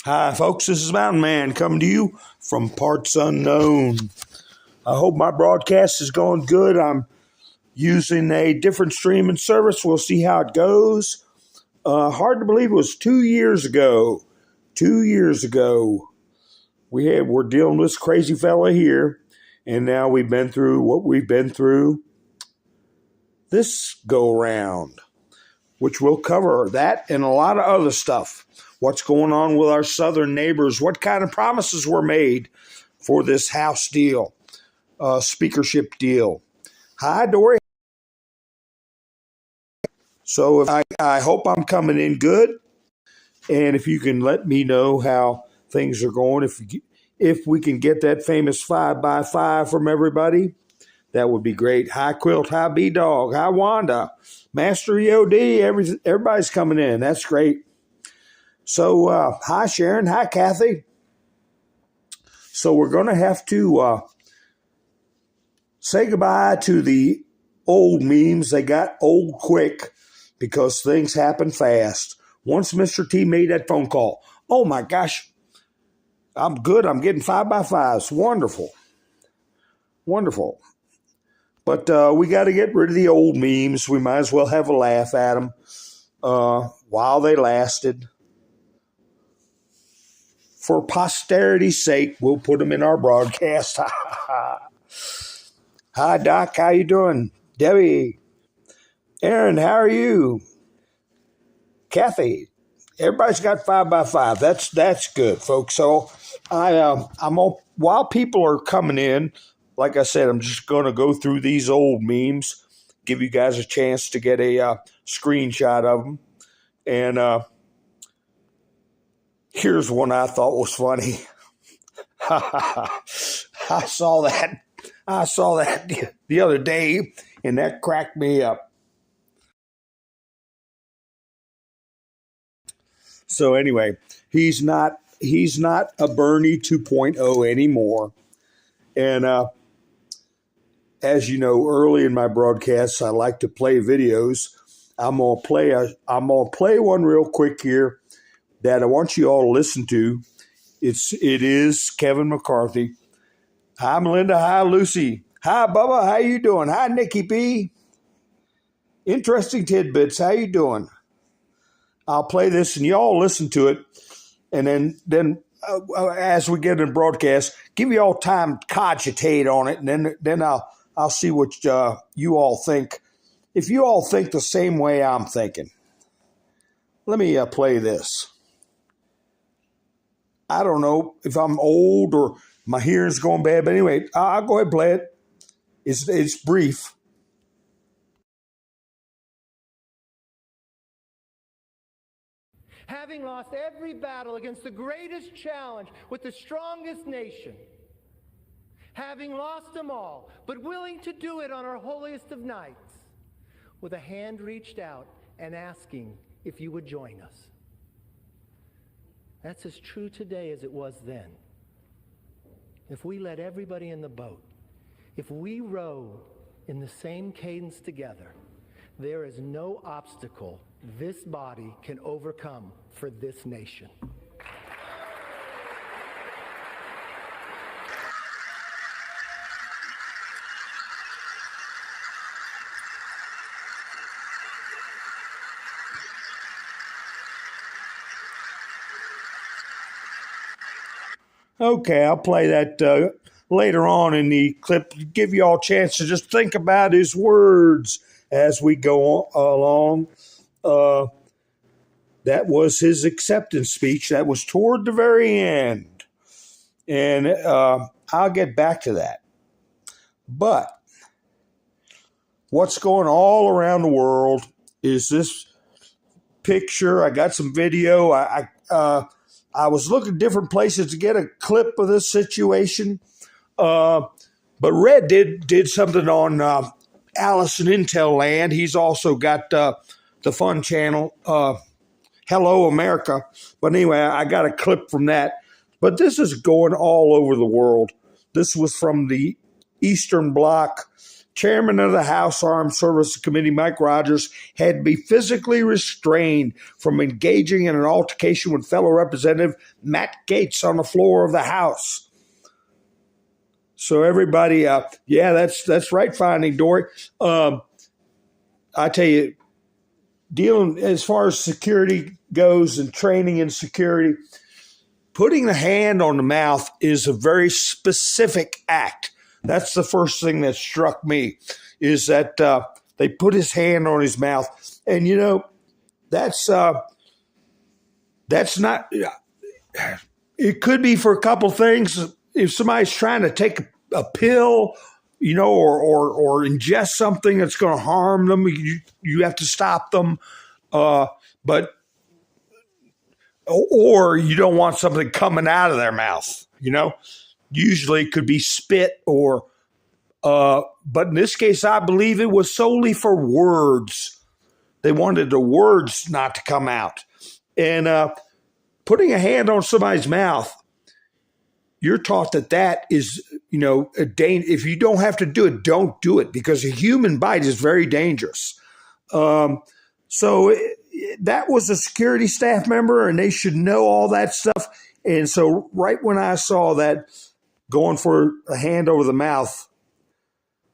Hi, folks. This is Mountain Man coming to you from parts unknown. I hope my broadcast is going good. I'm using a different streaming service. We'll see how it goes. Hard to believe it was 2 years ago. 2 years ago, we're dealing with this crazy fella here, and now we've been through what we've been through this go round, which we'll cover that and a lot of other stuff. What's going on with our southern neighbors? What kind of promises were made for this House deal, speakership deal? Hi, Dory. So I hope I'm coming in good, and if you can let me know how things are going, if we can get that famous 5x5 from everybody, that would be great. Hi, Quilt. Hi, B-Dog. Hi, Wanda. Master EOD. Everybody's coming in. That's great. So, hi, Sharon. Hi, Kathy. So we're going to have to say goodbye to the old memes. They got old quick because things happen fast. Once Mr. T made that phone call, oh my gosh, I'm good. I'm getting 5x5s. Wonderful. Wonderful. But we got to get rid of the old memes. We might as well have a laugh at them while they lasted. For posterity's sake, we'll put them in our broadcast. Hi, Doc. How you doing? Debbie. Aaron, how are you? Kathy. Everybody's got 5x5. That's good, folks. So while people are coming in, like I said, I'm just going to go through these old memes, give you guys a chance to get a screenshot of them. And here's one I thought was funny. I saw that the other day, and that cracked me up. So anyway, he's not a Bernie 2.0 anymore. And as you know, early in my broadcasts, I like to play videos. I'm gonna play one real quick here that I want you all to listen to. It is Kevin McCarthy. Hi, Melinda. Hi, Lucy. Hi, Bubba. How you doing? Hi, Nikki B. Interesting tidbits. How you doing? I'll play this and y'all listen to it, and then as we get in broadcast, give you all time to cogitate on it, and then I'll see what you all think. If you all think the same way I'm thinking, let me play this. I don't know if I'm old or my hearing's going bad, but anyway, I'll go ahead and play it. It's brief. Having lost every battle against the greatest challenge with the strongest nation, having lost them all, but willing to do it on our holiest of nights, with a hand reached out and asking if you would join us. That's as true today as it was then. If we let everybody in the boat, if we row in the same cadence together, there is no obstacle this body can overcome for this nation. Okay, I'll play that later on in the clip, give you all a chance to just think about his words as we go along. That was his acceptance speech. That was toward the very end. And I'll get back to that. But what's going all around the world is this picture. I got some video. I was looking at different places to get a clip of this situation. But Red did something on Alice in Intel Land. He's also got the fun channel, Hello America. But anyway, I got a clip from that. But this is going all over the world. This was from the Eastern Bloc Chairman of the House Armed Services Committee, Mike Rogers, had to be physically restrained from engaging in an altercation with fellow Representative Matt Gaetz on the floor of the House. So everybody, yeah, that's right, Finding Dory. I tell you, dealing as far as security goes and training in security, putting the hand on the mouth is a very specific act. That's the first thing that struck me, is that they put his hand on his mouth. And, you know, that's not, it could be for a couple things. If somebody's trying to take a pill, you know, or ingest something that's going to harm them, you have to stop them. But or you don't want something coming out of their mouth, you know. Usually it could be spit or, but in this case, I believe it was solely for words. They wanted the words not to come out. And putting a hand on somebody's mouth, you're taught that is, you know, if you don't have to do it, don't do it, because a human bite is very dangerous. So that was a security staff member, and they should know all that stuff. And so right when I saw that, going for a hand over the mouth,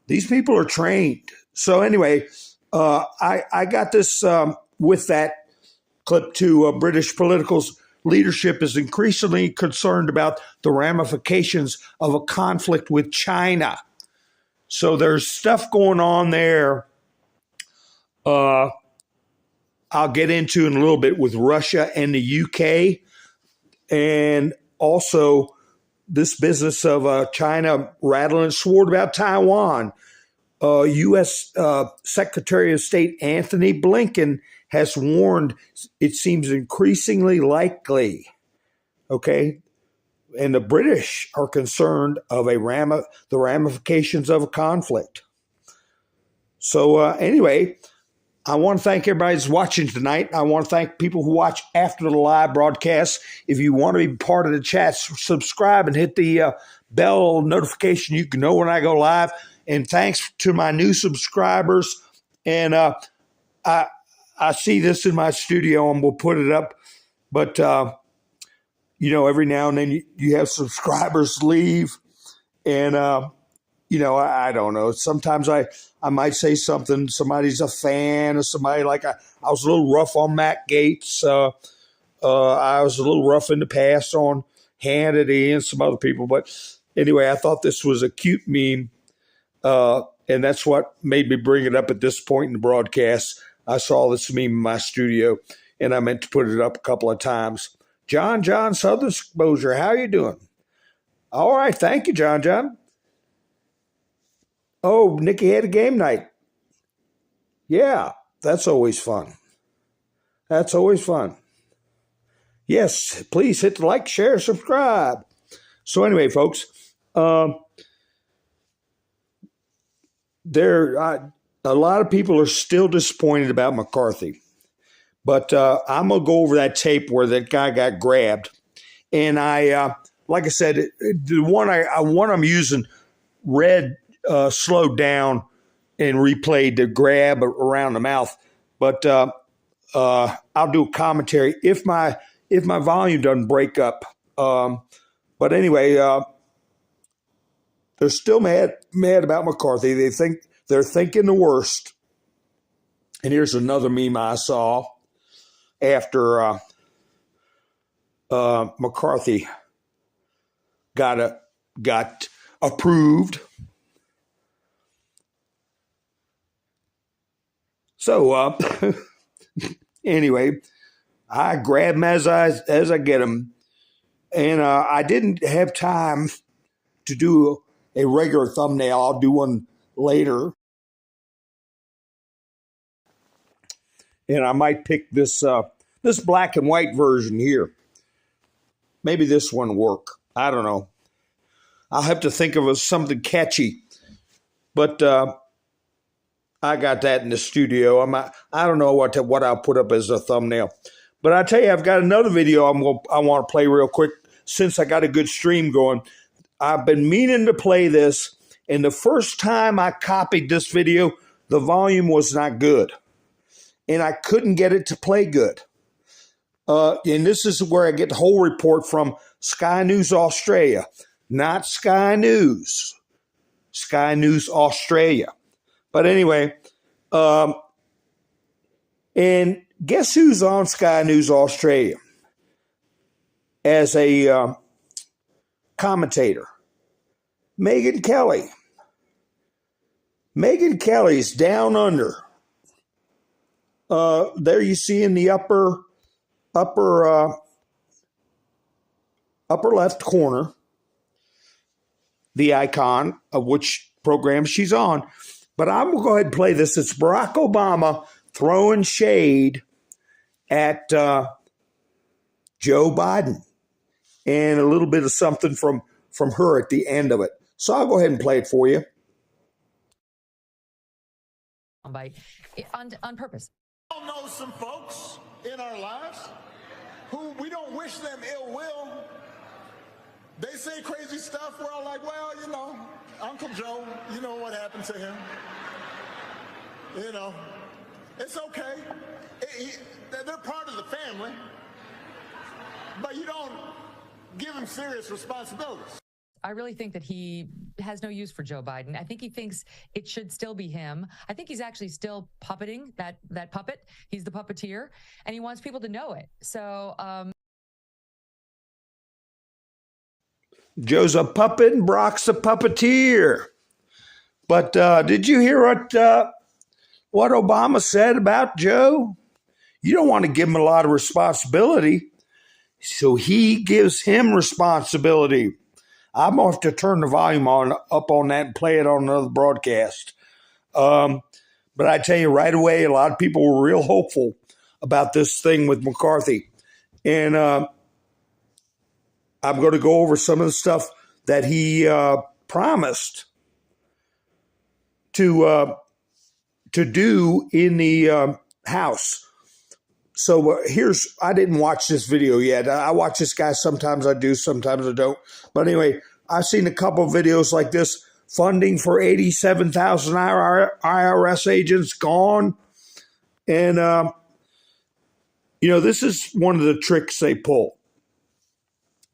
these people are trained. So anyway, I got this with that clip to British political leadership is increasingly concerned about the ramifications of a conflict with China. So there's stuff going on there. I'll get into in a little bit with Russia and the UK, and also this business of China rattling sword about Taiwan. U.S. Secretary of State Anthony Blinken has warned it seems increasingly likely, okay, and the British are concerned of the ramifications of a conflict. So anyway, I want to thank everybody who's watching tonight. I want to thank people who watch after the live broadcast. If you want to be part of the chat, subscribe and hit the bell notification. You can know when I go live. And thanks to my new subscribers. And I see this in my studio, and we'll put it up. But, you know, every now and then you have subscribers leave. And, you know, I don't know. Sometimes I might say something. Somebody's a fan of somebody. Like I was a little rough on Matt Gaetz. I was a little rough in the past on Hannity and some other people. But anyway, I thought this was a cute meme. And that's what made me bring it up at this point in the broadcast. I saw this meme in my studio, and I meant to put it up a couple of times. John Southern Exposure, how you doing? All right, thank you, John. Oh, Nikki had a game night. Yeah, that's always fun. Yes, please hit the like, share, subscribe. So anyway, folks, a lot of people are still disappointed about McCarthy. But I'm going to go over that tape where that guy got grabbed. And I, like I said, the one I'm using read slowed down and replayed the grab around the mouth. But I'll do a commentary if my volume doesn't break up. But anyway, they're still mad about McCarthy. They're thinking the worst. And here's another meme I saw after McCarthy got approved. So anyway, I grab them as I get them, and I didn't have time to do a regular thumbnail. I'll do one later, and I might pick this black and white version here. Maybe this one will work. I don't know. I'll have to think of something catchy, but I got that in the studio. I don't know what I'll put up as a thumbnail, but I tell you, I've got another video I want to play real quick since I got a good stream going. I've been meaning to play this, And the first time I copied this video, the volume was not good. And I couldn't get it to play good. And this is where I get the whole report from Sky News Australia, not Sky News, Sky News Australia. But anyway, and guess who's on Sky News Australia as a commentator? Megyn Kelly. Megyn Kelly's down under. There you see in the upper left corner the icon of which program she's on. But I'm going to go ahead and play this. It's Barack Obama throwing shade at Joe Biden, and a little bit of something from her at the end of it. So I'll go ahead and play it for you. On purpose. We all know some folks in our lives who we don't wish them ill will. They say crazy stuff. We're all like, well, you know, Uncle Joe, you know what happened to him. You know, it's okay. They're part of the family, but you don't give them serious responsibilities. I really think that he has no use for Joe Biden. I think he thinks it should still be him. I think he's actually still puppeting that puppet. He's the puppeteer, and he wants people to know it. So, Joe's a puppet and Brock's a puppeteer. But did you hear what Obama said about Joe? You don't want to give him a lot of responsibility, so he gives him responsibility. I'm going to have to turn the volume up on that and play it on another broadcast. But I tell you right away, a lot of people were real hopeful about this thing with McCarthy. And I'm going to go over some of the stuff that he promised to do in the House. So I didn't watch this video yet. I watch this guy. Sometimes I do, sometimes I don't. But anyway, I've seen a couple of videos like this. Funding for 87,000 IRS agents gone. And, this is one of the tricks they pull.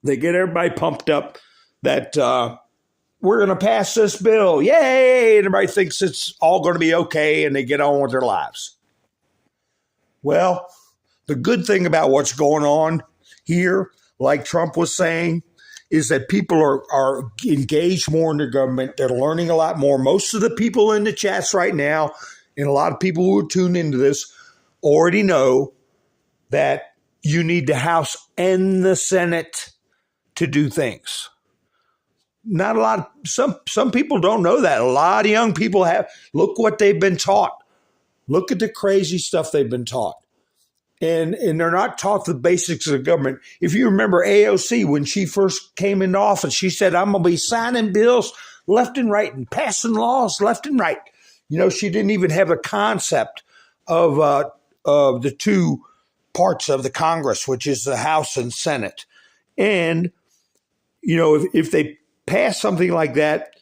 They get everybody pumped up that we're going to pass this bill. Yay! And everybody thinks it's all going to be okay, and they get on with their lives. Well, the good thing about what's going on here, like Trump was saying, is that people are engaged more in the government. They're learning a lot more. Most of the people in the chats right now, and a lot of people who are tuned into this, already know that you need the House and the Senate to do things. Not a lot. Some people don't know that. A lot of young people have. Look what they've been taught. Look at the crazy stuff they've been taught. And they're not taught the basics of the government. If you remember AOC, when she first came into office, she said, I'm going to be signing bills left and right and passing laws left and right. She didn't even have a concept of the two parts of the Congress, which is the House and Senate. And, if they pass something like that,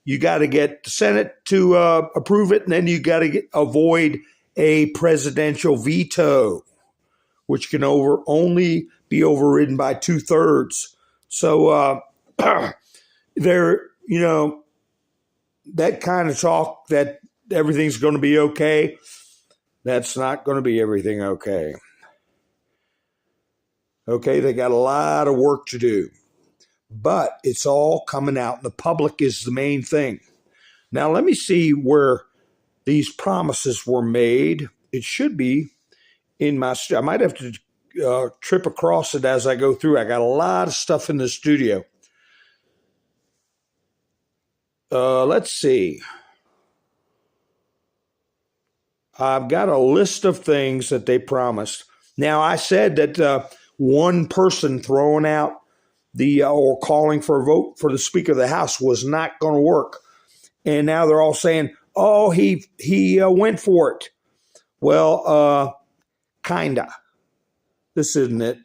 you got to get the Senate to approve it, and then you got to avoid a presidential veto, which can only be overridden by 2/3. So that kind of talk that everything's going to be okay, that's not going to be everything okay. Okay, they got a lot of work to do, but it's all coming out, and the public is the main thing. Now, let me see where these promises were made. It should be in I might have to trip across it as I go through. I got a lot of stuff in the studio. Let's see. I've got a list of things that they promised. Now, I said that one person throwing out or calling for a vote for the Speaker of the House was not going to work. And now they're all saying, oh, he went for it. Well, kinda. This isn't it.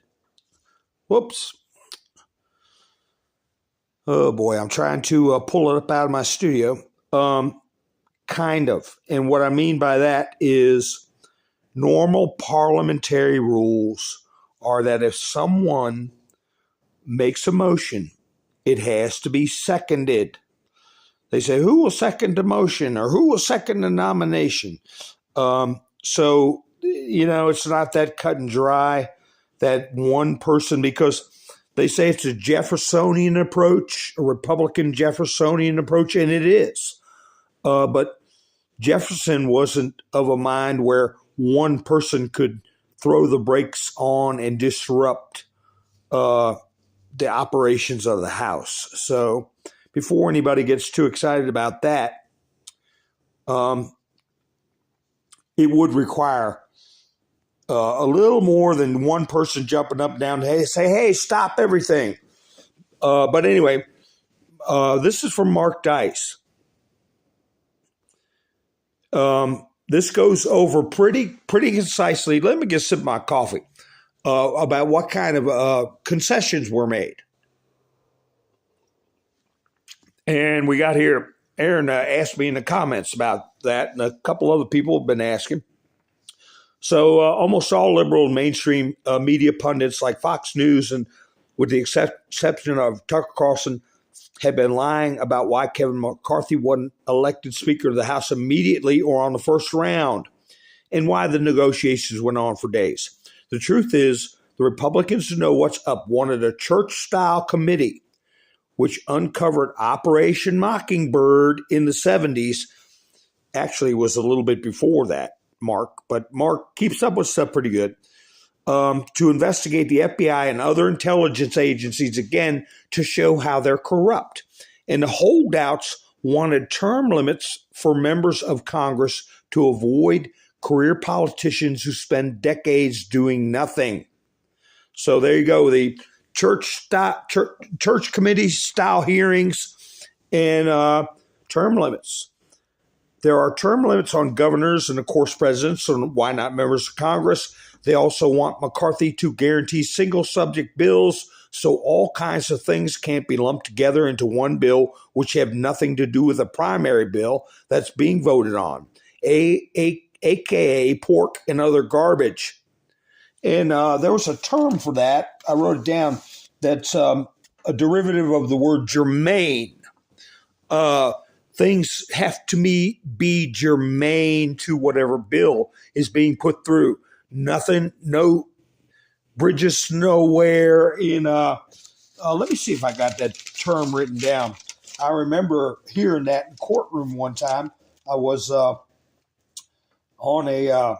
Whoops. Oh boy, I'm trying to pull it up out of my studio. Kind of. And what I mean by that is normal parliamentary rules are that if someone makes a motion, it has to be seconded. They say, who will second the motion or who will second the nomination? So, it's not that cut and dry that one person, because they say it's a Jeffersonian approach, a Republican Jeffersonian approach, and it is. But Jefferson wasn't of a mind where one person could throw the brakes on and disrupt the operations of the House. So before anybody gets too excited about that, it would require a little more than one person jumping up and down to say, hey, stop everything. But anyway, this is from Mark Dice. This goes over pretty concisely. Let me get a sip of my coffee about what kind of concessions were made. And we got here, Aaron asked me in the comments about that, and a couple other people have been asking. So almost all liberal and mainstream media pundits like Fox News, and with the exception of Tucker Carlson, have been lying about why Kevin McCarthy wasn't elected Speaker of the House immediately or on the first round, and why the negotiations went on for days. The truth is, the Republicans who know what's up wanted a church-style committee, which uncovered Operation Mockingbird in the 70s. Actually, it was a little bit before that, Mark, but Mark keeps up with stuff pretty good. To investigate the FBI and other intelligence agencies again to show how they're corrupt. And the holdouts wanted term limits for members of Congress to avoid career politicians who spend decades doing nothing. So there you go, the church committee style hearings and term limits. There are term limits on governors and, of course, presidents, so why not members of Congress? They also want McCarthy to guarantee single subject bills, so all kinds of things can't be lumped together into one bill, which have nothing to do with the primary bill that's being voted on, aka pork and other garbage. And there was a term for that. I wrote it down. That's a derivative of the word germane. Things have to be germane to whatever bill is being put through. Nothing, no bridges nowhere in, let me see if I got that term written down. I remember hearing that in courtroom one time. I was on a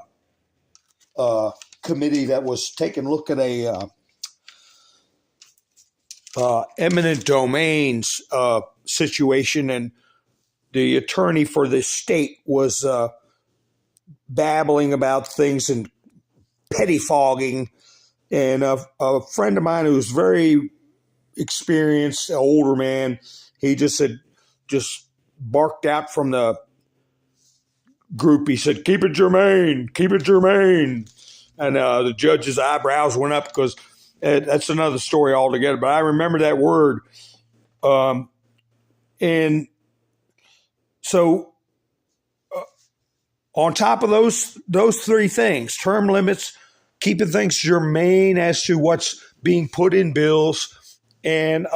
committee that was taking a look at a eminent domains situation, and the attorney for the state was babbling about things and pettifogging. And a friend of mine who was very experienced, an older man, he just barked out from the group. He said, keep it germane, keep it germane. And the judge's eyebrows went up because that's another story altogether. But I remember that word. And so on top of those three things, term limits, keeping things germane as to what's being put in bills, and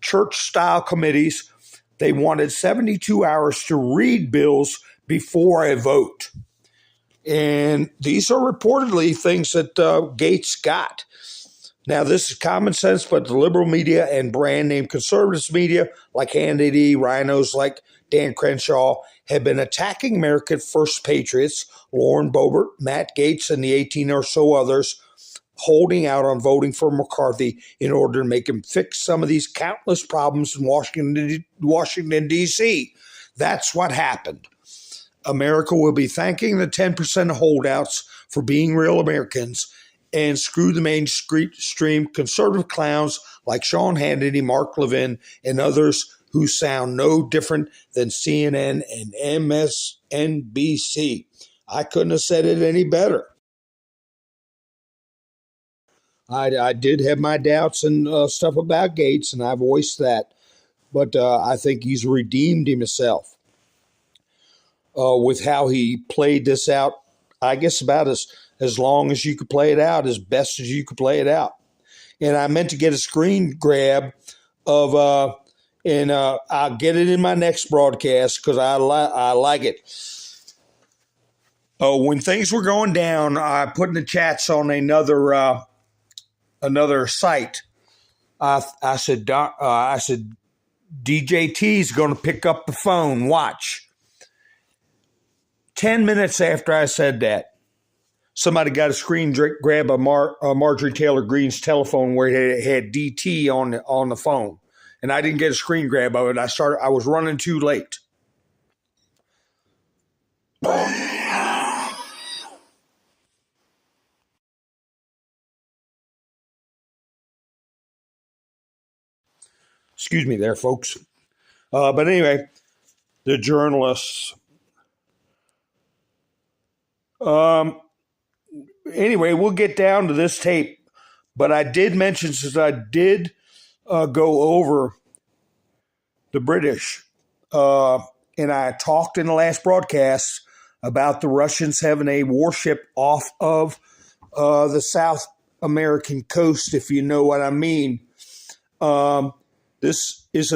church-style committees, they wanted 72 hours to read bills before a vote. And these are reportedly things that Gates got. Now, this is common sense, but the liberal media and brand name conservative media like Hannity, rhinos like Dan Crenshaw have been attacking American First Patriots, Lauren Boebert, Matt Gaetz, and the 18 or so others holding out on voting for McCarthy in order to make him fix some of these countless problems in Washington, D.C. That's what happened. America will be thanking the 10% holdouts for being real Americans, and screw the mainstream conservative clowns like Sean Hannity, Mark Levin, and others who sound no different than CNN and MSNBC. I couldn't have said it any better. I did have my doubts and stuff about Gates, and I voiced that. but I think he's redeemed himself with how he played this out. I guess about as long as you could play it out, as best as you could play it out. And I meant to get a screen grab of, I'll get it in my next broadcast because I like it. When things were going down, I put in the chats on another site. I said, DJT's going to pick up the phone. Watch. 10 minutes after I said that, somebody got a screen grab of Marjorie Taylor Greene's telephone where it had DT on the phone, and I didn't get a screen grab of it. I was running too late. Excuse me there, folks. But anyway, the journalists. Anyway, we'll get down to this tape. But I did mention, since I did go over the British, and I talked in the last broadcast about the Russians having a warship off of the South American coast, if you know what I mean. This is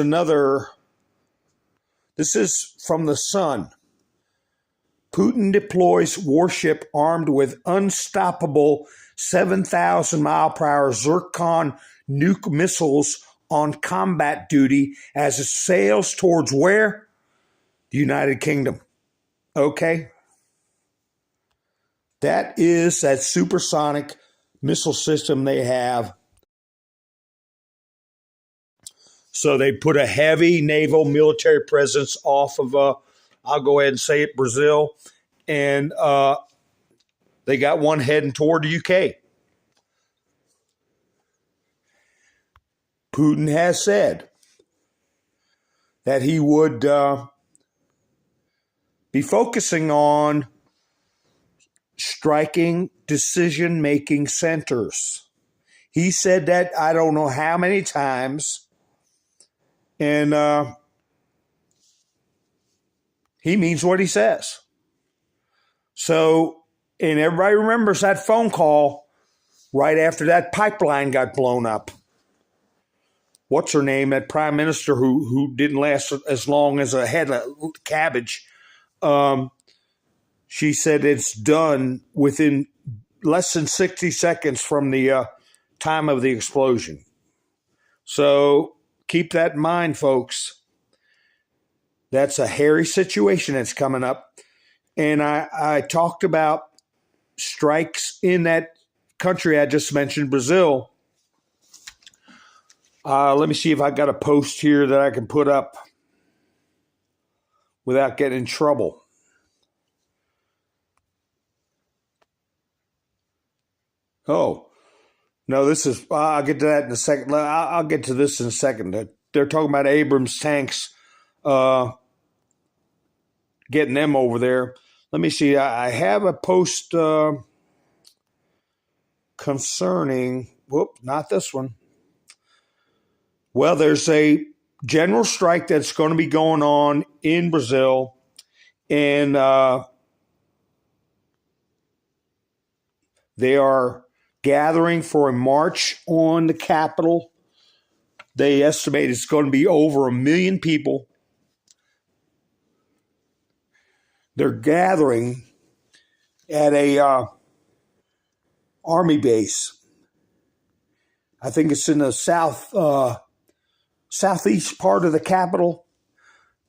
from the Sun. Putin deploys warship armed with unstoppable 7,000-mile-per-hour Zircon nuke missiles on combat duty as it sails towards where? The United Kingdom. Okay? That is that supersonic missile system they have. So they put a heavy naval military presence off of, I'll go ahead and say it, Brazil. And they got one heading toward the UK. Putin has said that he would be focusing on striking decision-making centers. He said that I don't know how many times. And he means what he says. So, and everybody remembers that phone call right after that pipeline got blown up. What's her name? That prime minister who didn't last as long as a head of cabbage. She said it's done within less than 60 seconds from the time of the explosion. So keep that in mind, folks. That's a hairy situation that's coming up. And I talked about strikes in that country I just mentioned, Brazil. Let me see if I got a post here that I can put up without getting in trouble. Oh, no, this is, I'll get to that in a second. I'll get to this in a second. They're talking about Abrams tanks, getting them over there. Let me see. I have a post concerning, not this one. Well, there's a general strike that's going to be going on in Brazil, and they are gathering for a march on the capital. They estimate it's going to be over 1 million people. They're gathering at a army base. I think it's in the southeast part of the capital.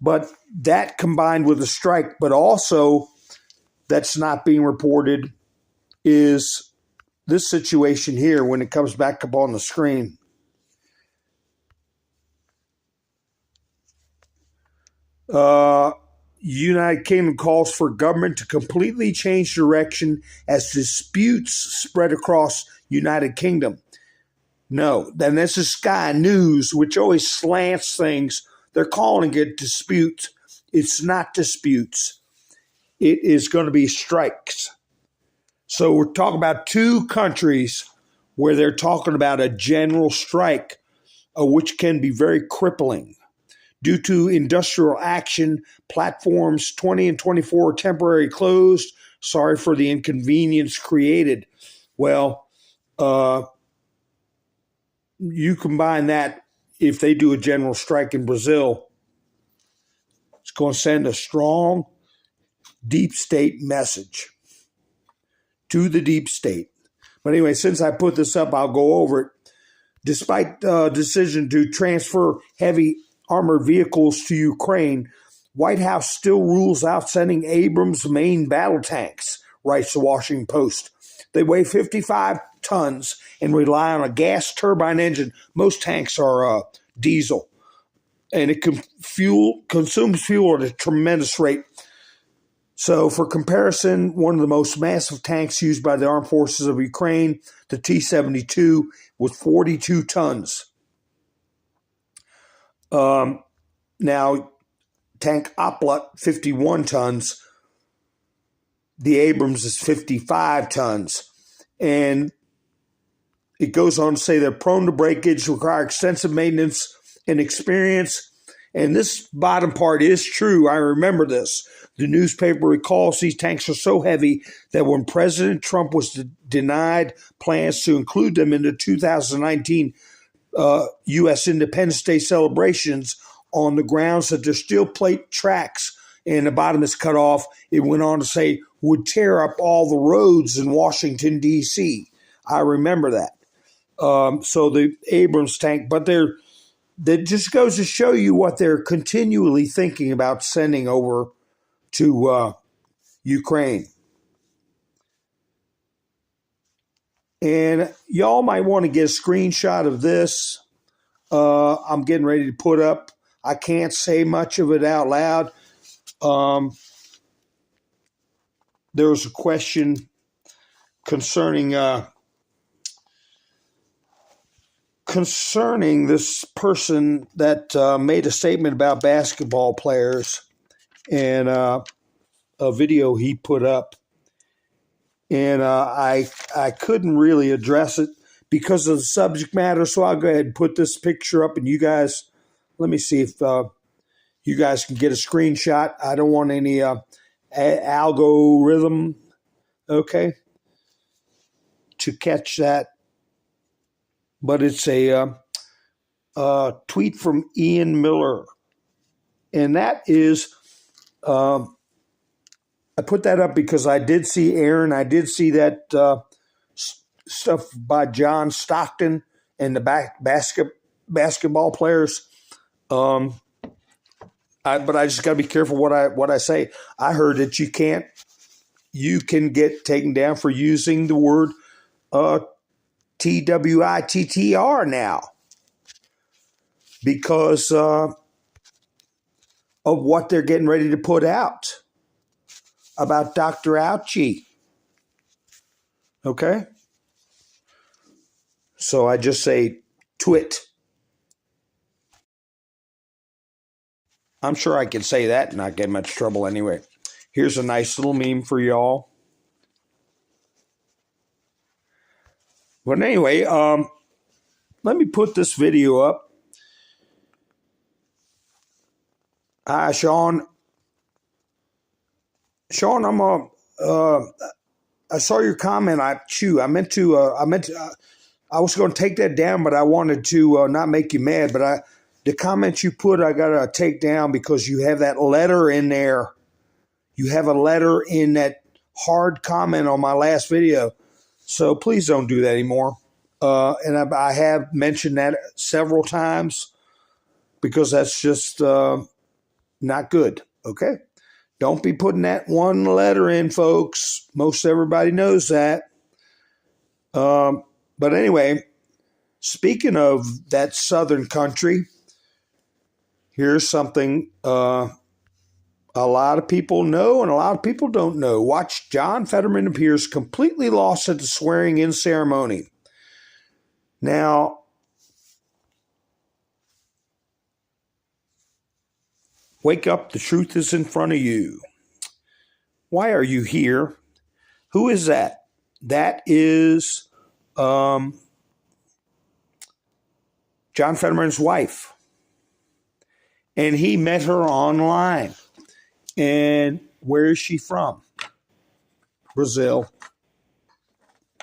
But that combined with the strike, but also that's not being reported, is this situation here when it comes back up on the screen. United Kingdom calls for government to completely change direction as disputes spread across United Kingdom. No, then this is Sky News, which always slants things. They're calling it disputes. It's not disputes. It is going to be strikes. So we're talking about two countries where they're talking about a general strike, which can be very crippling. Due to industrial action, platforms 20 and 24 are temporarily closed. Sorry for the inconvenience created. Well, you combine that, if they do a general strike in Brazil, it's going to send a strong deep state message to the deep state. But anyway, since I put this up, I'll go over it. Despite the decision to transfer heavy armored vehicles to Ukraine, White House still rules out sending Abrams main battle tanks, writes the Washington Post. They weigh 55 tons and rely on a gas turbine engine. Most tanks are diesel, and it consumes fuel at a tremendous rate. So for comparison, one of the most massive tanks used by the armed forces of Ukraine, the T-72, was 42 tons. Now, tank Oplet, 51 tons. The Abrams is 55 tons. And it goes on to say they're prone to breakage, require extensive maintenance and experience. And this bottom part is true. I remember this. The newspaper recalls these tanks are so heavy that when President Trump was denied plans to include them in the 2019 U.S. Independence Day celebrations on the grounds that they're steel plate tracks and the bottom is cut off, it went on to say would tear up all the roads in Washington, D.C. I remember that. So the Abrams tank, but that just goes to show you what they're continually thinking about sending over to Ukraine. And y'all might want to get a screenshot of this. I'm getting ready to put up. I can't say much of it out loud. There was a question concerning this person that made a statement about basketball players, and a video he put up, and I couldn't really address it because of the subject matter, so I'll go ahead and put this picture up, and you guys, let me see if you guys can get a screenshot. I don't want any algorithm, okay, to catch that. But it's a tweet from Ian Miller. And that is, I put that up because I did see Aaron. I did see that stuff by John Stockton and the basketball players. But I just got to be careful what I say. I heard that you can get taken down for using the word TWITTR now because of what they're getting ready to put out about Dr. Fauci. Okay? So I just say twit. I'm sure I can say that and not get much trouble anyway. Here's a nice little meme for y'all. But anyway, let me put this video up. Hi, Sean. Sean, I saw your comment. I was going to take that down, but I wanted to not make you mad. But the comment you put, I got to take down because you have that letter in there. You have a letter in that hard comment on my last video. So please don't do that anymore. And I have mentioned that several times because that's just not good. Okay? Don't be putting that one letter in, folks. Most everybody knows that. But anyway, speaking of that southern country, here's something a lot of people know and a lot of people don't know. Watch, John Fetterman appears completely lost at the swearing-in ceremony. Now, wake up, the truth is in front of you. Why are you here? Who is that? That is John Fetterman's wife. and he met her online. And where is she from? Brazil.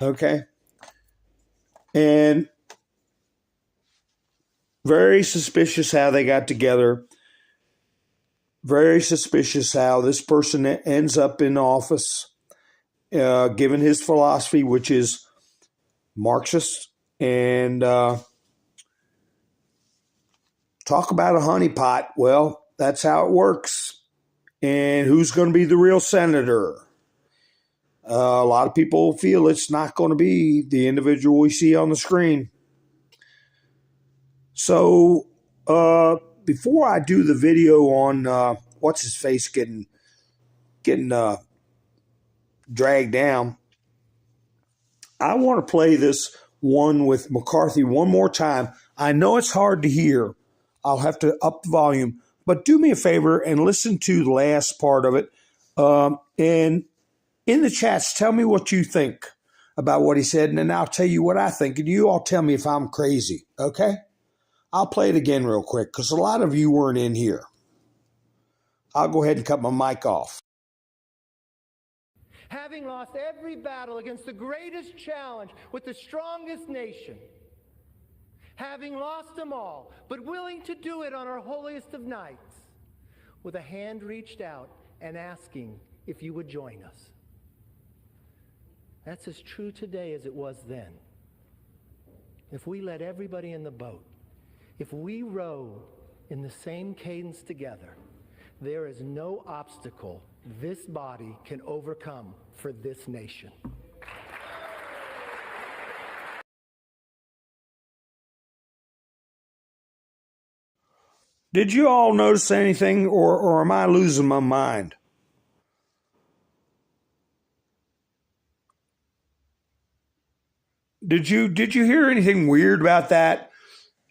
Okay. And very suspicious how they got together. Very suspicious how this person ends up in office, given his philosophy, which is Marxist. And talk about a honeypot. Well, that's how it works. And who's going to be the real senator? A lot of people feel it's not going to be the individual we see on the screen. So before I do the video on what's his face getting dragged down, I want to play this one with McCarthy one more time. I know it's hard to hear. I'll have to up the volume, but do me a favor and listen to the last part of it. And in the chats, tell me what you think about what he said, and then I'll tell you what I think, and you all tell me if I'm crazy, okay? I'll play it again real quick because a lot of you weren't in here. I'll go ahead and cut my mic off. Having lost every battle against the greatest challenge with the strongest nation, having lost them all, but willing to do it on our holiest of nights, with a hand reached out and asking if you would join us. That's as true today as it was then. If we let everybody in the boat, if we row in the same cadence together, there is no obstacle this body can overcome for this nation. Did you all notice anything, or am I losing my mind? Did you hear anything weird about that?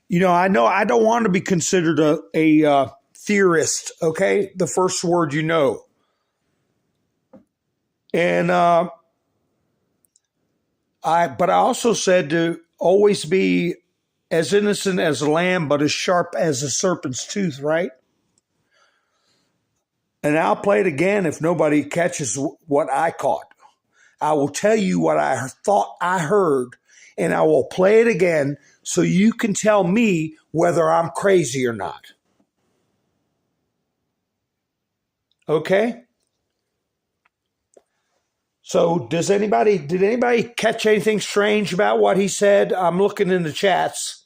You know I don't want to be considered a theorist, okay? The first word you know. And I also said to always be as innocent as a lamb, but as sharp as a serpent's tooth, right? And I'll play it again if nobody catches what I caught. I will tell you what I thought I heard, and I will play it again so you can tell me whether I'm crazy or not. Okay? So did anybody catch anything strange about what he said? I'm looking in the chats.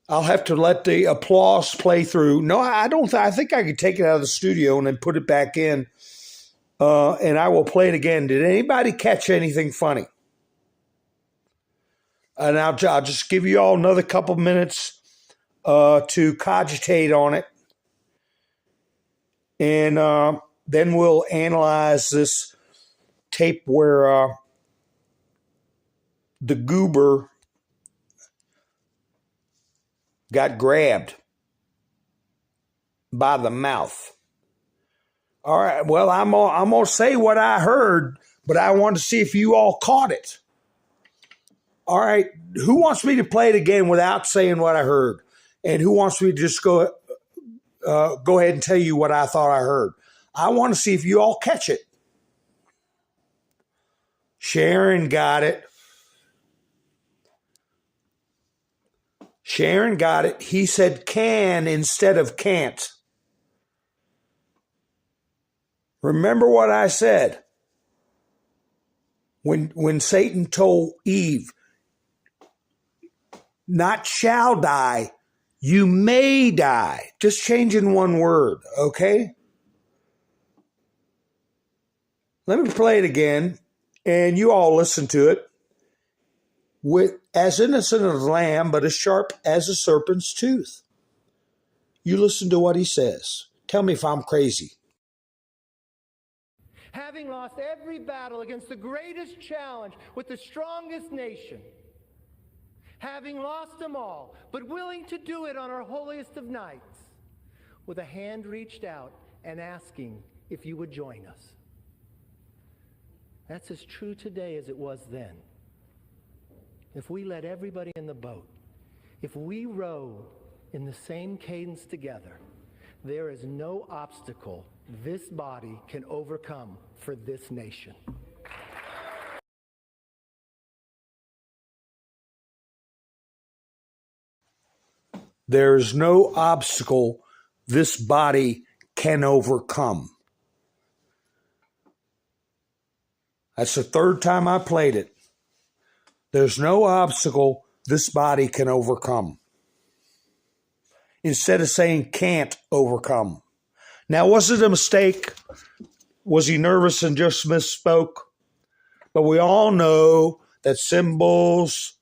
I'll have to let the applause play through. No, I don't. I think I could take it out of the studio and then put it back in, and I will play it again. Did anybody catch anything funny? And I'll just give you all another couple minutes to cogitate on it, and then we'll analyze this tape where the goober got grabbed by the mouth. All right, well, I'm gonna say what I heard, but I want to see if you all caught it. All right, who wants me to play it again without saying what I heard? And who wants me to just go ahead and tell you what I thought I heard? I want to see if you all catch it. Sharon got it. Sharon got it. He said can instead of can't. Remember what I said when Satan told Eve, not shall die, you may die. Just changing one word, okay? Let me play it again, and you all listen to it. With as innocent as a lamb, but as sharp as a serpent's tooth. You listen to what he says. Tell me if I'm crazy. Having lost every battle against the greatest challenge with the strongest nation, having lost them all, but willing to do it on our holiest of nights, with a hand reached out and asking if you would join us. That's as true today as it was then. If we let everybody in the boat, if we row in the same cadence together. There is no obstacle this body can overcome for this nation. There's no obstacle this body can overcome. That's the third time I played it. There's no obstacle this body can overcome. Instead of saying can't overcome. Now, was it a mistake? Was he nervous and just misspoke? But we all know that symbols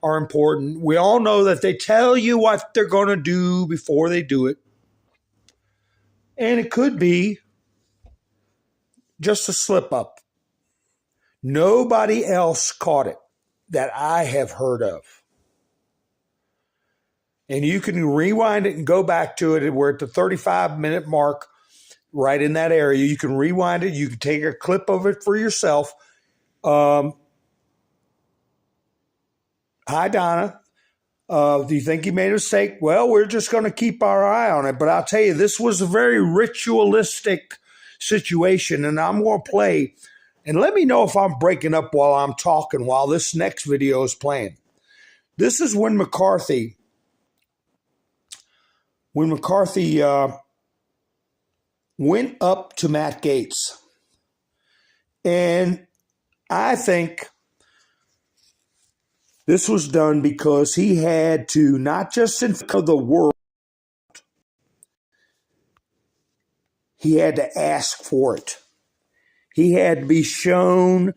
are important. We all know that they tell you what they're going to do before they do it. And it could be just a slip up. Nobody else caught it that I have heard of. And you can rewind it and go back to it. We're at the 35-minute mark, right in that area. You can rewind it. You can take a clip of it for yourself. Hi, Donna. Do you think he made a mistake? Well, we're just going to keep our eye on it. But I'll tell you, this was a very ritualistic situation, and I'm going to play. And let me know if I'm breaking up while I'm talking, while this next video is playing. This is when McCarthy went up to Matt Gaetz. And I think this was done because he had to, not just in front of the world, he had to ask for it. He had to be shown,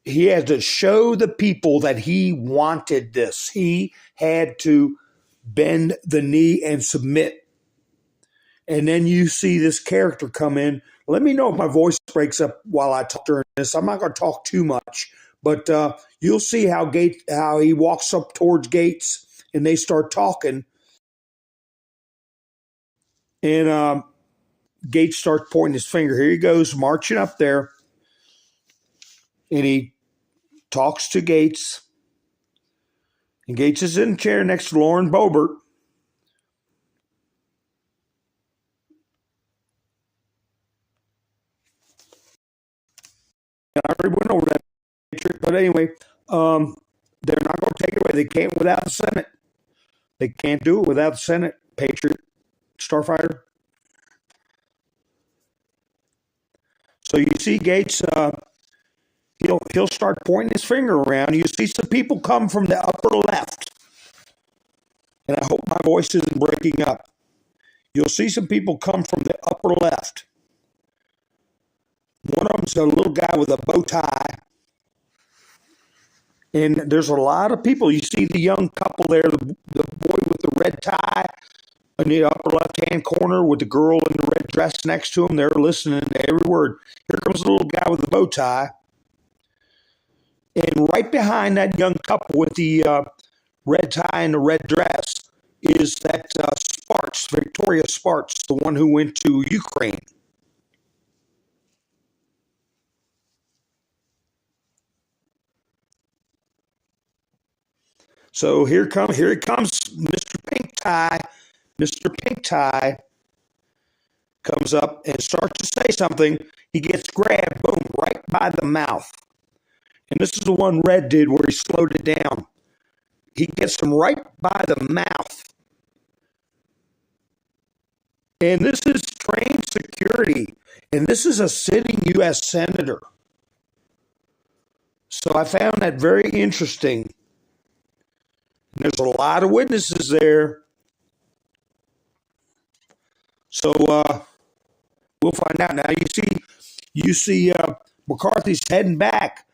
he had to show the people that he wanted this. He had to bend the knee and submit. And then you see this character come in. Let me know if my voice breaks up while I talk during this. I'm not going to talk too much, but you'll see how he walks up towards Gaetz and they start talking. And Gaetz starts pointing his finger. Here he goes, marching up there. And he talks to Gaetz. And Gaetz is in the chair next to Lauren Boebert. And I already went over that. But anyway, they're not going to take it away. They can't without the Senate. They can't do it without the Senate. Patriot, Starfighter. So you see Gaetz, he'll start pointing his finger around. You see some people come from the upper left. And I hope my voice isn't breaking up. You'll see some people come from the upper left. One of them's a little guy with a bow tie. And there's a lot of people. You see the young couple there, the boy with the red tie in the upper left-hand corner with the girl in the red dress next to him. They're listening to every word. Here comes the little guy with the bow tie. And right behind that young couple with the red tie and the red dress is that Sparks, Victoria Sparks, the one who went to Ukraine. So here it comes, Mr. Pink Tie. Mr. Pink Tie comes up and starts to say something. He gets grabbed, boom, right by the mouth. And this is the one Red did where he slowed it down. He gets him right by the mouth. And this is trained security. And this is a sitting U.S. Senator. So I found that very interesting. And there's a lot of witnesses there. So we'll find out. Now you see McCarthy's heading back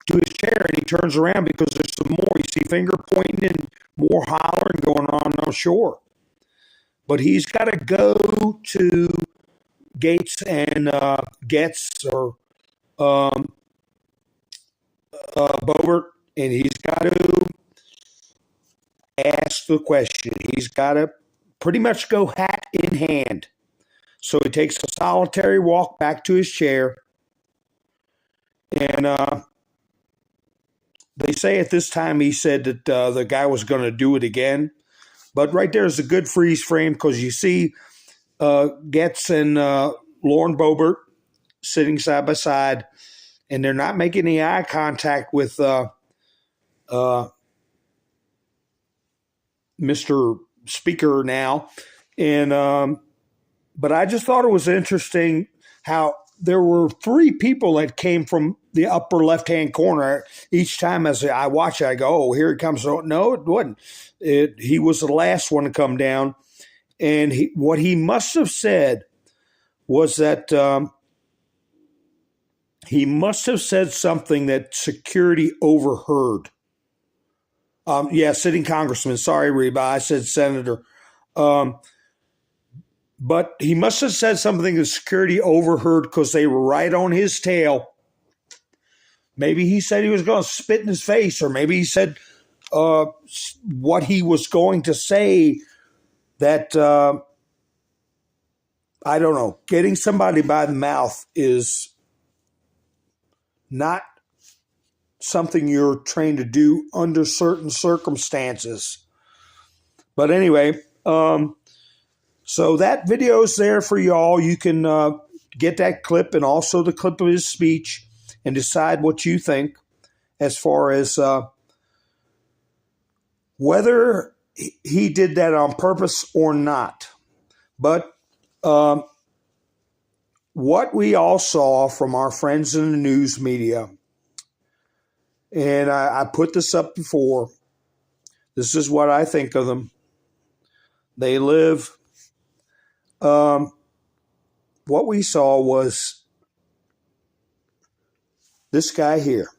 to his chair, and he turns around because there's some more. You see finger pointing and more hollering going on shore. But he's got to go to Gaetz and Boebert, and he's got to ask the question. He's got to pretty much go hat in hand. So he takes a solitary walk back to his chair. And they say at this time he said that the guy was going to do it again. But right there is a good freeze frame because you see Getz and Lauren Boebert sitting side by side, and they're not making any eye contact with Mr. Speaker now. And but I just thought it was interesting how there were three people that came from the upper left-hand corner. Each time as I watch it, I go, oh, here it comes. No, it wasn't. He was the last one to come down. And what he must have said was that he must have said something that security overheard. Sitting congressman. Sorry, Reba. I said senator. But he must have said something that security overheard because they were right on his tail. Maybe he said he was going to spit in his face, or maybe he said what he was going to say that, I don't know. Getting somebody by the mouth is not something you're trained to do under certain circumstances. But anyway, so that video is there for y'all. You can get that clip and also the clip of his speech and decide what you think as far as whether he did that on purpose or not. But what we all saw from our friends in the news media, and I put this up before, this is what I think of them. They live. What we saw was this guy here.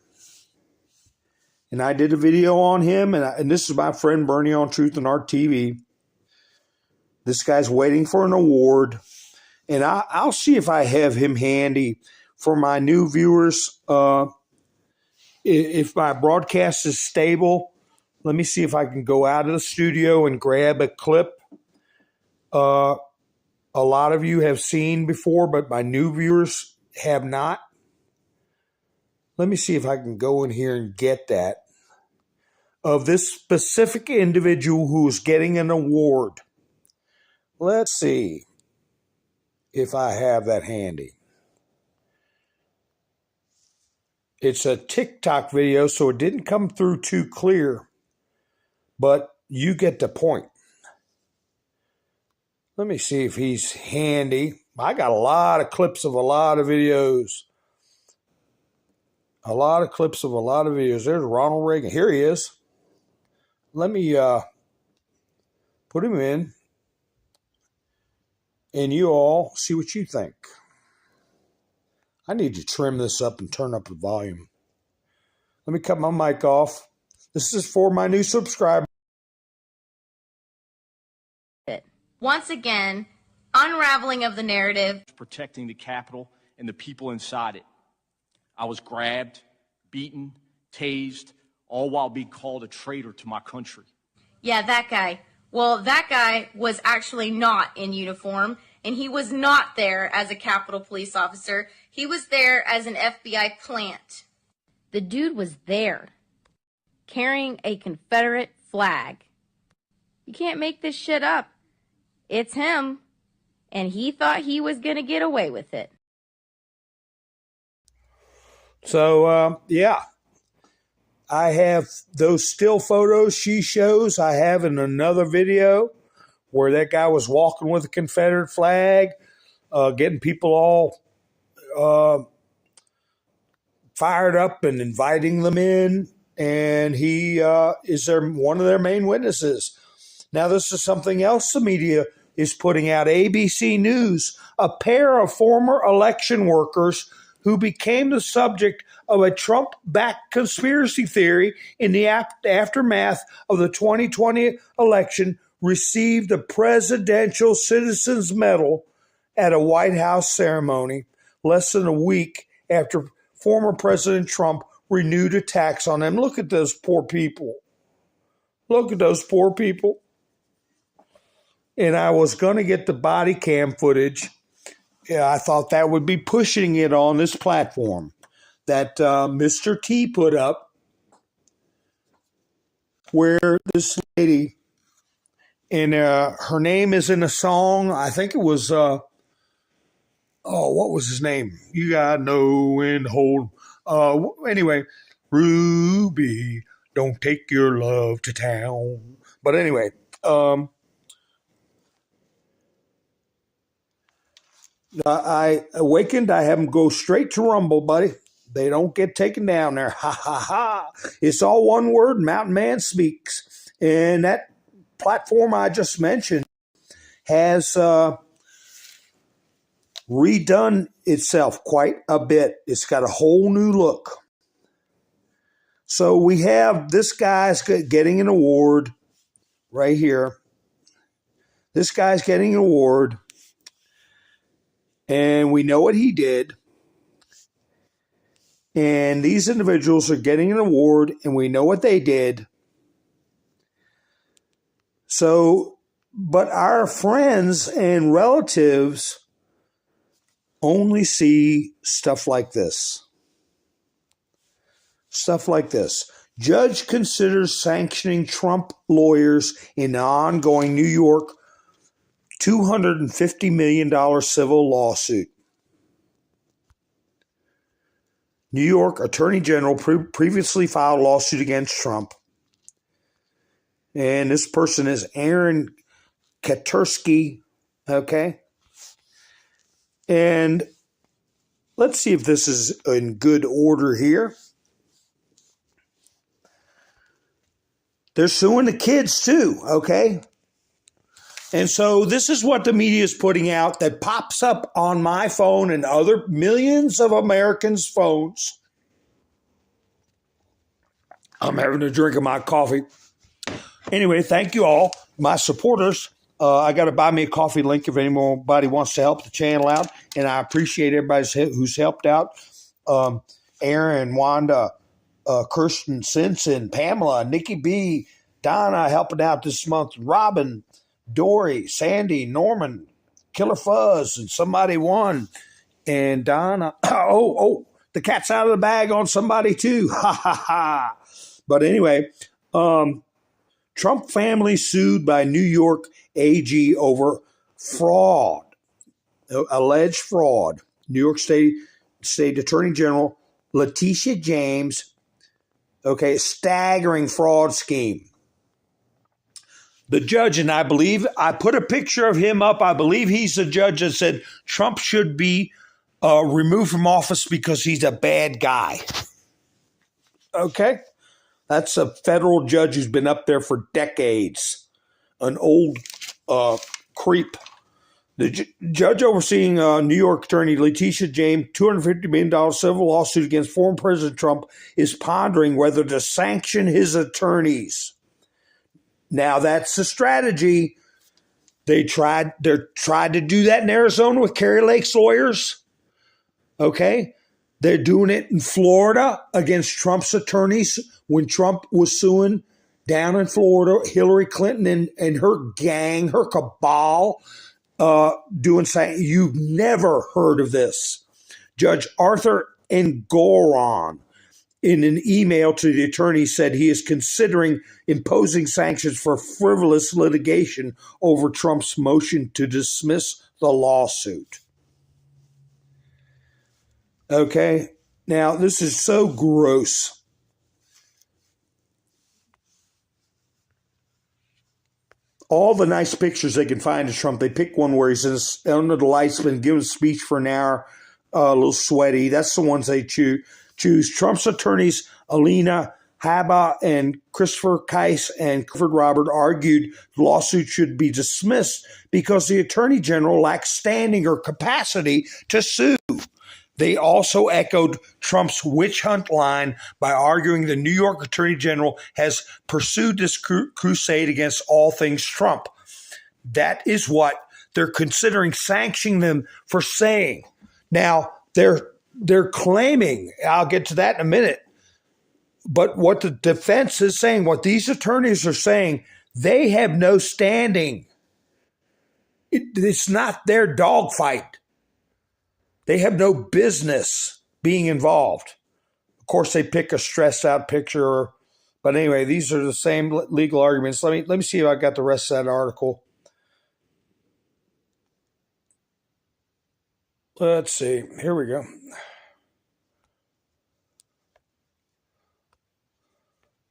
And I did a video on him, and this is my friend Bernie on Truth and Art TV. This guy's waiting for an award, and I'll see if I have him handy for my new viewers. If my broadcast is stable, let me see if I can go out of the studio and grab a clip. A lot of you have seen before, but my new viewers have not. Let me see if I can go in here and get that. Of this specific individual who is getting an award. Let's see if I have that handy. It's a TikTok video, so it didn't come through too clear, but you get the point. Let me see if he's handy. I got a lot of clips of a lot of videos. A lot of clips of a lot of videos. There's Ronald Reagan. Here he is. Let me put him in, and you all see what you think. I need to trim this up and turn up the volume. Let me cut my mic off. This is for my new subscriber. Once again, unraveling of the narrative. Protecting the Capitol and the people inside it. I was grabbed, beaten, tased, all while being called a traitor to my country. Yeah, that guy. Well, that guy was actually not in uniform, and he was not there as a Capitol Police officer. He was there as an FBI plant. The dude was there, carrying a Confederate flag. You can't make this shit up. It's him, and he thought he was going to get away with it. So, yeah. I have those still photos she shows. I have in another video where that guy was walking with a Confederate flag, getting people all fired up and inviting them in. And he is one of their main witnesses. Now, this is something else the media is putting out. ABC News, a pair of former election workers who became the subject of a Trump-backed conspiracy theory in the aftermath of the 2020 election, received the Presidential Citizens Medal at a White House ceremony less than a week after former President Trump renewed attacks on them. Look at those poor people. Look at those poor people. And I was going to get the body cam footage. Yeah, I thought that would be pushing it on this platform that Mr. T put up, where this lady And her name is in a song. I think it was, what was his name? You got know and hold. Anyway, Ruby, don't take your love to town. But anyway, I awakened. I have them go straight to Rumble, buddy. They don't get taken down there. Ha, ha, ha. It's all one word, Mountain Man Speaks. And that platform I just mentioned has redone itself quite a bit. It's got a whole new look. So we have this guy's getting an award right here. This guy's getting an award. And we know what he did. And these individuals are getting an award, and we know what they did. So, but our friends and relatives only see stuff like this. Stuff like this. Judge considers sanctioning Trump lawyers in the ongoing New York $250 million civil lawsuit. New York Attorney General previously filed a lawsuit against Trump. And this person is Aaron Katursky, okay? And let's see if this is in good order here. They're suing the kids too, okay? And so this is what the media is putting out that pops up on my phone and other millions of Americans' phones. I'm having a drink of my coffee. Anyway, thank you all, my supporters. I got to buy me a coffee link if anybody wants to help the channel out. And I appreciate everybody who's helped out. Aaron, Wanda, Kirsten Simpson, Pamela, Nikki B, Donna helping out this month, Robin, Dory, Sandy, Norman, Killer Fuzz, and somebody won. And Donna, the cat's out of the bag on somebody too. Ha, ha, ha. But anyway, Trump family sued by New York AG over fraud, alleged fraud. New York State Attorney General Letitia James, staggering fraud scheme. The judge, and I believe I put a picture of him up. I believe he's the judge that said Trump should be removed from office because he's a bad guy. Okay? That's a federal judge who's been up there for decades. An old creep. The judge overseeing New York Attorney Letitia James' $250 million civil lawsuit against former President Trump is pondering whether to sanction his attorneys. Now, that's the strategy. They tried to do that in Arizona with Kari Lake's lawyers. Okay? They're doing it in Florida against Trump's attorneys when Trump was suing down in Florida, Hillary Clinton and her gang, her cabal, saying, you've never heard of this. Judge Arthur Engoron, in an email to the attorney, said he is considering imposing sanctions for frivolous litigation over Trump's motion to dismiss the lawsuit. Okay, now this is so gross. All the nice pictures they can find of Trump, they pick one where he's under the lights, been giving a speech for an hour, a little sweaty. That's the ones they choose. Trump's attorneys, Alina Habba and Christopher Keiss and Clifford Robert, argued the lawsuit should be dismissed because the attorney general lacks standing or capacity to sue. They also echoed Trump's witch hunt line by arguing the New York Attorney General has pursued this crusade against all things Trump. That is what they're considering sanctioning them for saying. Now, they're claiming, I'll get to that in a minute, but what the defense is saying, what these attorneys are saying, they have no standing. It's not their dogfight. They have no business being involved. Of course, they pick a stressed out picture But anyway, these are the same legal arguments. Let me see if I got the rest of that article. Let's see. Here we go.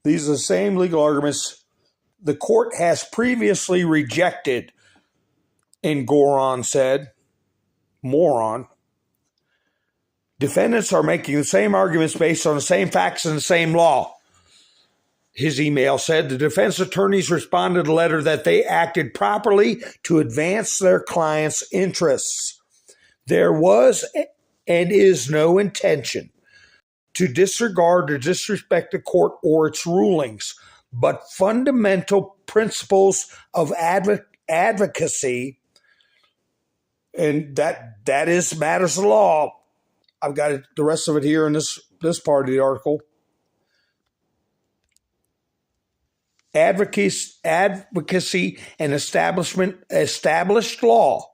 These are the same legal arguments the court has previously rejected, and Goron said, moron. Defendants are making the same arguments based on the same facts and the same law. His email said the defense attorneys responded to a letter that they acted properly to advance their clients' interests. There was and is no intention to disregard or disrespect the court or its rulings, but fundamental principles of advocacy, and that is matters of law. I've got the rest of it here in this part of the article. Advocacy and established law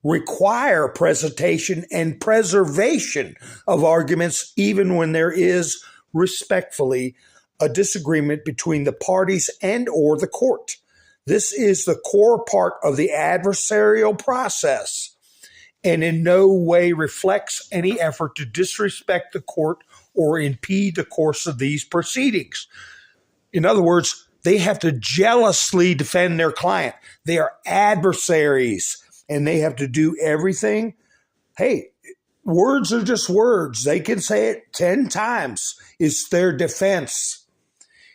require presentation and preservation of arguments even when there is, respectfully, a disagreement between the parties and or the court. This is the core part of the adversarial process and in no way reflects any effort to disrespect the court or impede the course of these proceedings. In other words, they have to jealously defend their client. They are adversaries, and they have to do everything. Hey, words are just words. They can say it 10 times. It's their defense.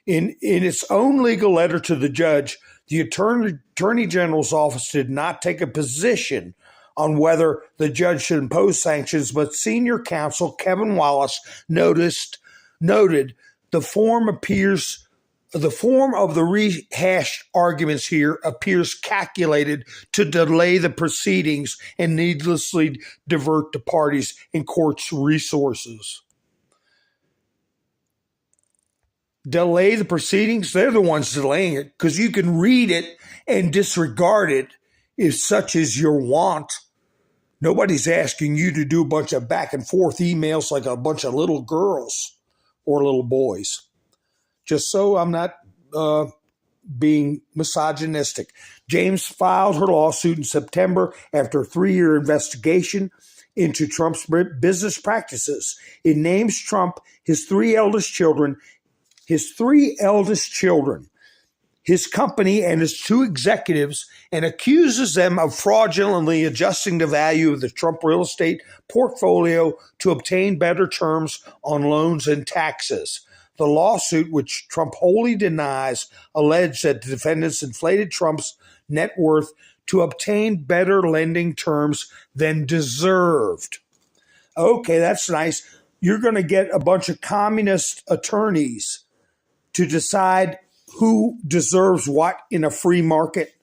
In its own legal letter to the judge, the Attorney General's office did not take a position on whether the judge should impose sanctions, but senior counsel Kevin Wallace noted the form of the rehashed arguments here appears calculated to delay the proceedings and needlessly divert the parties and court's resources. Delay the proceedings? They're the ones delaying it because you can read it and disregard it if such is your want. Nobody's asking you to do a bunch of back and forth emails like a bunch of little girls or little boys. Just so I'm not being misogynistic. James filed her lawsuit in September after a 3-year investigation into Trump's business practices. It names Trump, his three eldest children, his company, and his 2 executives, and accuses them of fraudulently adjusting the value of the Trump real estate portfolio to obtain better terms on loans and taxes. The lawsuit, which Trump wholly denies, alleged that the defendants inflated Trump's net worth to obtain better lending terms than deserved. Okay, that's nice. You're going to get a bunch of communist attorneys to decide who deserves what in a free market.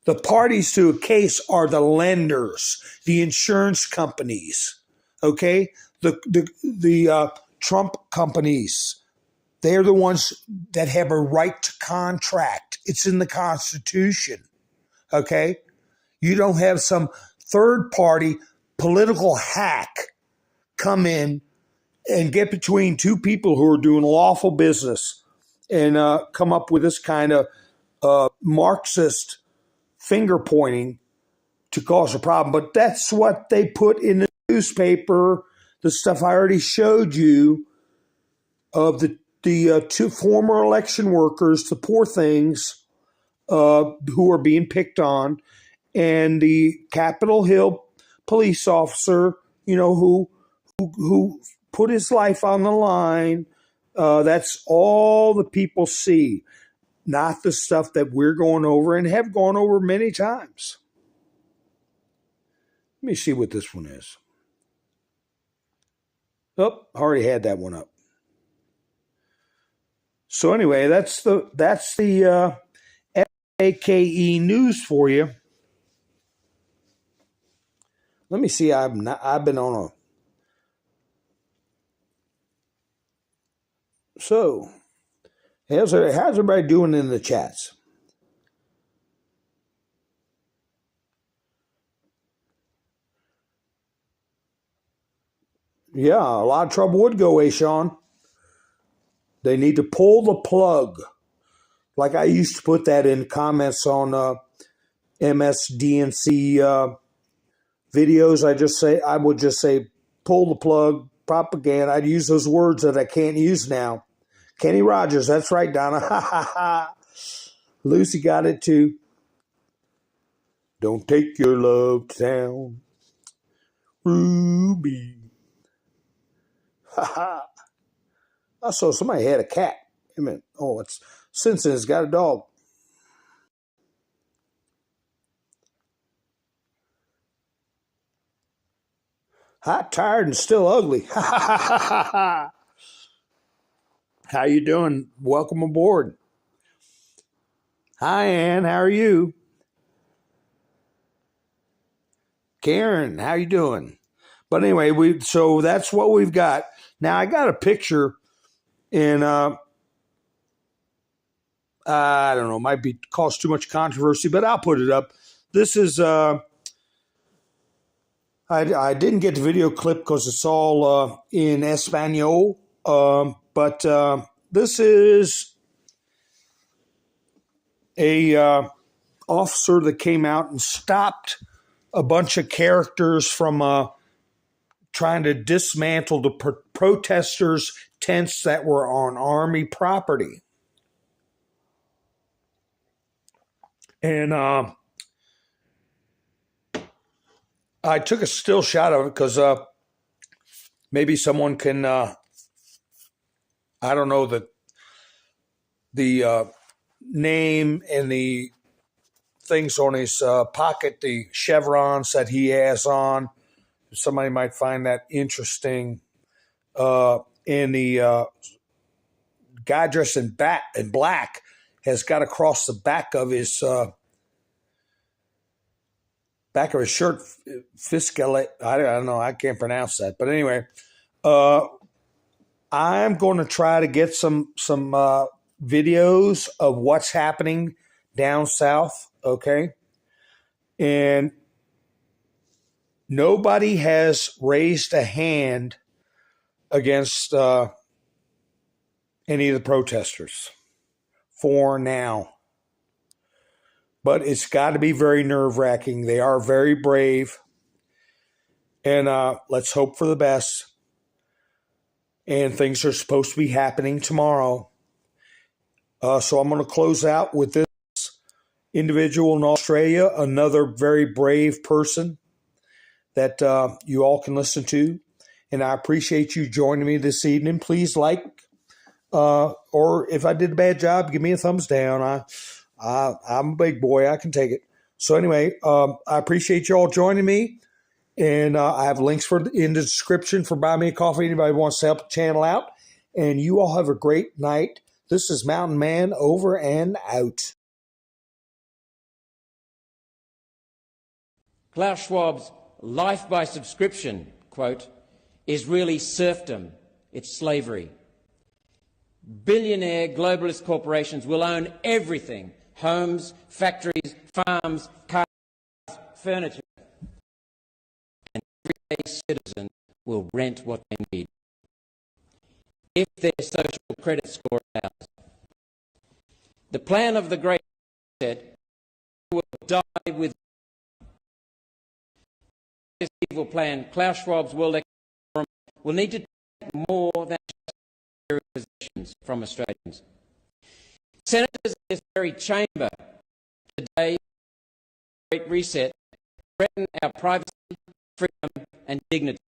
The parties to a case are the lenders, the insurance companies, okay? The Trump companies. They're the ones that have a right to contract. It's in the Constitution, okay? You don't have some third-party political hack come in and get between 2 people who are doing lawful business and come up with this kind of Marxist finger pointing to cause a problem. But that's what they put in the newspaper, the stuff I already showed you of the 2 former election workers, the poor things who are being picked on, and the Capitol Hill police officer, who put his life on the line. That's all the people see, not the stuff that we're going over and have gone over many times. Let me see what this one is. Oh, I already had that one up. So anyway, that's the FAKE news for you. Let me see. I've been on a. So, how's everybody doing in the chats? Yeah, a lot of trouble would go away, Sean. They need to pull the plug. Like I used to put that in comments on MSDNC videos. I would just say, pull the plug, propaganda. I'd use those words that I can't use now. Kenny Rogers, that's right, Donna. Lucy got it too. Don't take your love to town, Ruby. I saw somebody had a cat. I mean, oh, it's Simpson's got a dog. Hot, tired, and still ugly. How you doing? Welcome aboard. Hi, Ann. How are you? Karen, how you doing? But anyway, so that's what we've got. Now I got a picture in I don't know, might be cause too much controversy, but I'll put it up. This is I didn't get the video clip because it's all in Espanol. But this is a officer that came out and stopped a bunch of characters from trying to dismantle the protesters' tents that were on Army property. And I took a still shot of it because maybe someone can, I don't know the name and the things on his pocket, the chevrons that he has on. Somebody might find that interesting. And the guy dressed in black has got across the back of his shirt, fiscale. I don't know. I can't pronounce that. But anyway, I'm going to try to get some videos of what's happening down south. Okay. And nobody has raised a hand against any of the protesters for now. But it's got to be very nerve-wracking. They are very brave. And let's hope for the best. And things are supposed to be happening tomorrow. So I'm going to close out with this individual in Australia, another very brave person that you all can listen to. And I appreciate you joining me this evening. Please like, or if I did a bad job, give me a thumbs down. I'm a big boy. I can take it. So anyway, I appreciate you all joining me. And I have links in the description for Buy Me a Coffee. Anybody wants to help the channel out. And you all have a great night. This is Mountain Man over and out. Klaus Schwab's life by subscription, quote, is really serfdom. It's slavery. Billionaire globalist corporations will own everything: homes, factories, farms, cars, furniture. And everyday citizen will rent what they need. If their social credit score allows. The plan of the Great Reset will die with this evil plan. Klaus Schwab's World Economic Forum will need to take more than just possessions from Australians. Senators in this very chamber today, Great Reset, threaten our privacy, freedom and dignity.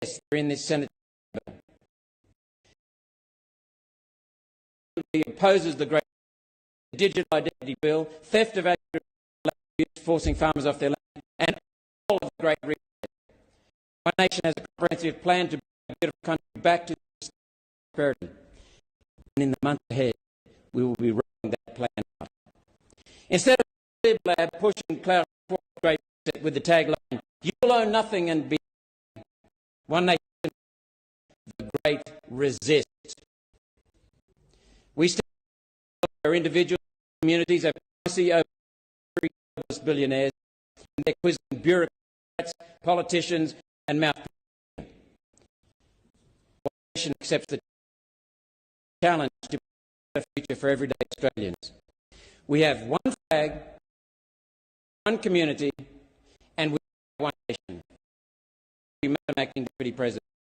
Yes, they're in this Senate chamber. He opposes the Great Digital Identity Bill, theft of agricultural land, forcing farmers off their land, and all of the Great Reset. My nation has a comprehensive plan to bring a beautiful country back to prosperity. And in the months ahead, we will be rolling that plan out. Instead of the lab pushing Klaus Schwab's Great Reset with the tagline, "You will own nothing and be one nation, the Great Resist." We stand with our individual communities, our privacy over billionaires, and their quizzing bureaucrats, politicians, and mouthpieces. One nation accepts the challenge to build a better future for everyday Australians. We have one flag, one community, and we have one nation. Thank you, Madam Acting Deputy President.